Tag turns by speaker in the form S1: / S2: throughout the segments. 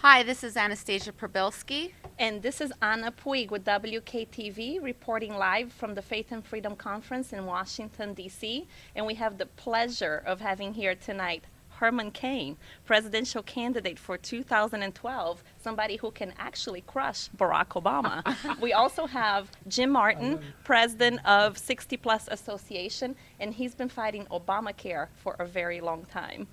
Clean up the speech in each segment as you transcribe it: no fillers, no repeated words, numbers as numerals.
S1: Hi, this is Anastasia Probilski.
S2: And this is Anna Puig with WKTV reporting live from the Faith and Freedom Conference in Washington, D.C. And we have the pleasure of having here tonight Herman Cain, presidential candidate for 2012, somebody who can actually crush Barack Obama. We also have Jim Martin, president of 60 Plus Association, and he's been fighting Obamacare for a very long time.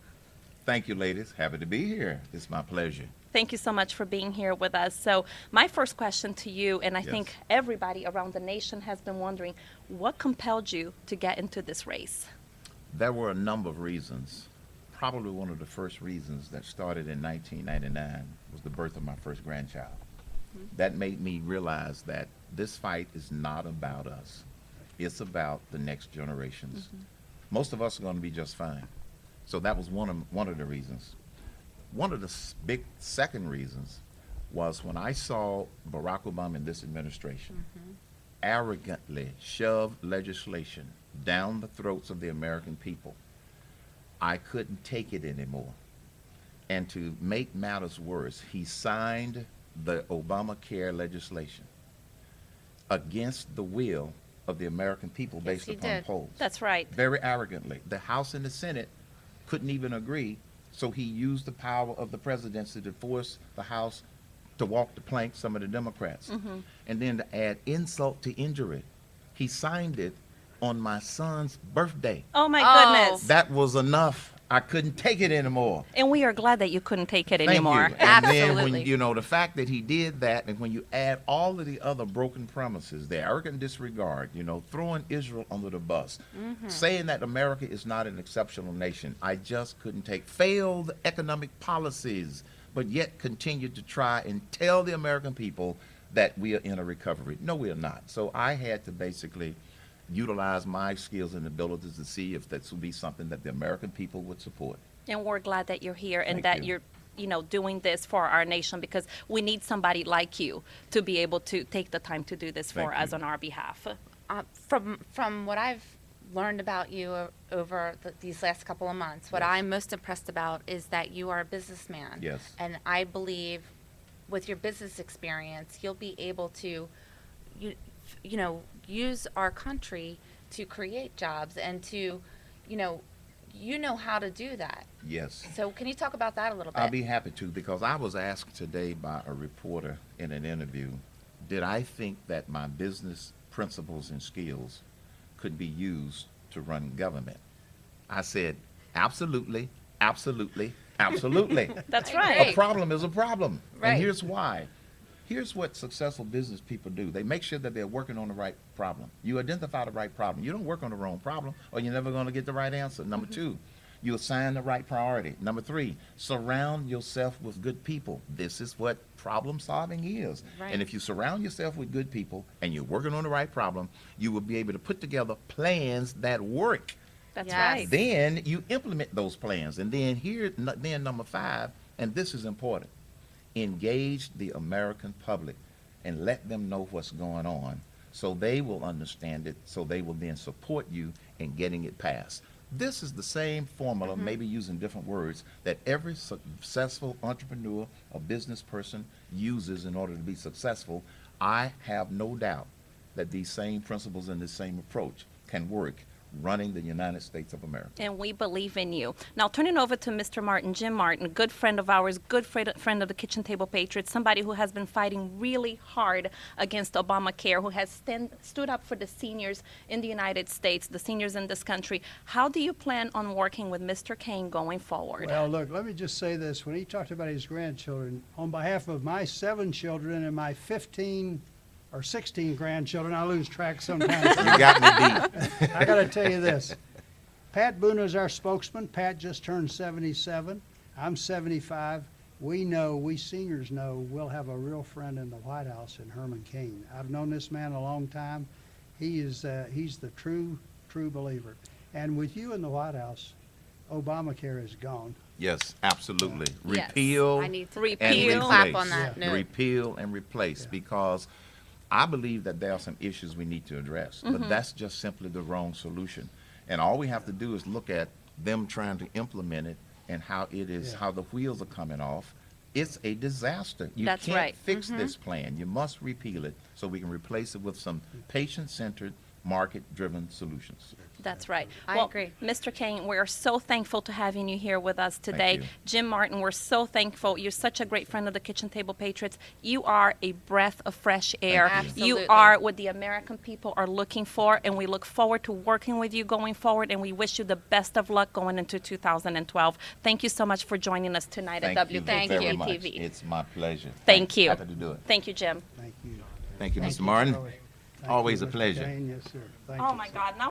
S3: Thank you, ladies. Happy to be here. It's my pleasure.
S2: Thank you so much for being here with us. So my first question to you, and I
S3: Yes.
S2: think everybody around the nation has been wondering, what compelled you to get into this race?
S3: There were a number of reasons. Probably one of the first reasons that started in 1999 was the birth of my first grandchild. That made me realize that this fight is not about us. It's about the next generations. Most of us are going to be just fine. So that was one of the reasons. One of the big second reasons was when I saw Barack Obama in this administration arrogantly shove legislation down the throats of the American people. I couldn't take it anymore. And to make matters worse, he signed the Obamacare legislation against the will of the American people based
S1: he
S3: upon
S1: did.
S3: polls.
S2: That's right.
S3: Very arrogantly. The House and the Senate couldn't even agree, so he used the power of the presidency to force the House to walk the plank, some of the Democrats. And then to add insult to injury, he signed it on my son's birthday.
S2: Oh my
S1: Oh.
S2: goodness.
S3: That was enough. I couldn't take it anymore.
S2: And we are glad that you couldn't take it
S3: Thank
S2: anymore.
S3: you. And then
S1: Absolutely.
S3: when, the fact that he did that, and when you add all of the other broken promises, the arrogant disregard, throwing Israel under the bus, saying that America is not an exceptional nation, I just couldn't take failed economic policies, but yet continued to try and tell the American people that we are in a recovery. No, we are not. So I had to basically utilize my skills and abilities to see if that would be something that the American people would support.
S2: And we're glad that you're here and
S3: Thank
S2: that
S3: you.
S2: you're doing this for our nation, because we need somebody like you to be able to take the time to do this for
S3: Thank
S2: us
S3: you.
S2: on our behalf.
S1: From what I've learned about you over these last couple of months, what
S3: Yes.
S1: I'm most impressed about is that you are a businessman.
S3: Yes.
S1: And I believe with your business experience, you'll be able to, use our country to create jobs and to, you know how to do that.
S3: Yes.
S1: So can you talk about that a little bit?
S3: I'll be happy to, because I was asked today by a reporter in an interview, did I think that my business principles and skills could be used to run government? I said, absolutely, absolutely, absolutely.
S2: That's
S1: Great.
S2: right.
S3: A problem is a problem.
S1: Right.
S3: And here's why. Here's what successful business people do. They make sure that they're working on the right problem. You identify the right problem. You don't work on the wrong problem, or you're never going to get the right answer. Number two, you assign the right priority. Number three, surround yourself with good people. This is what problem solving is.
S1: Right.
S3: And if you surround yourself with good people and you're working on the right problem, you will be able to put together plans that work.
S2: That's
S1: Yes.
S2: right.
S3: Then you implement those plans. And then then number five, and this is important, engage the American public and let them know what's going on so they will understand it, so they will then support you in getting it passed. This is the same formula, maybe using different words, that every successful entrepreneur or business person uses in order to be successful. I have no doubt that these same principles and this same approach can work running the United States of America.
S2: And we believe in you. Now, turning over to Mr. Martin, Jim Martin, good friend of ours, good friend of the Kitchen Table Patriots, somebody who has been fighting really hard against Obamacare, who has stood up for the seniors in the United States, the seniors in this country. How do you plan on working with Mr. Cain going forward?
S4: Well, look, let me just say this. When he talked about his grandchildren, on behalf of my 7 children and my 15 or 16 grandchildren, I lose track sometimes.
S3: You got me beat.
S4: I got to tell you this. Pat Boone is our spokesman. Pat just turned 77. I'm 75. We seniors know we'll have a real friend in the White House in Herman Cain. I've known this man a long time. He's the true believer. And with you in the White House, Obamacare is gone.
S3: Yes, absolutely.
S1: Yes.
S3: Repeal
S1: I need to
S2: Repeal.
S3: and
S1: clap
S3: replace.
S1: on that
S4: Yeah.
S1: note.
S3: Repeal and replace,
S4: Yeah.
S3: because I believe that there are some issues we need to address, but that's just simply the wrong solution. And all we have to do is look at them trying to implement it and how it is,
S4: Yeah.
S3: how the wheels are coming off, it's a disaster. You
S2: That's
S3: can't
S2: right.
S3: fix this plan. You must repeal it so we can replace it with some patient-centered, market-driven solutions.
S2: That's right.
S1: I
S2: Well,
S1: agree.
S2: Mr. Cain, we're so thankful to having you here with us today.
S3: you.
S2: Jim Martin, we're so thankful. You're such a great friend of the Kitchen Table Patriots. You are a breath of fresh air.
S1: you.
S2: You
S1: Absolutely.
S2: are what the American people are looking for, and we look forward to working with you going forward, and we wish you the best of luck going into 2012. Thank you so much for joining us tonight
S3: Thank
S2: at
S3: you
S2: WKTV
S3: very much.
S2: TV.
S3: It's my pleasure.
S2: Thank you.
S3: Happy to do it.
S2: Thank you, Jim.
S4: Thank you.
S3: Thank you,
S4: Thank
S3: Mr.
S4: you,
S3: Martin.
S4: Joey. Thank
S3: Always
S4: you,
S3: a
S4: Mr.
S3: pleasure.
S4: Cain. Yes, sir. Thank
S2: Oh
S4: you,
S2: my
S4: sir.
S2: God. Now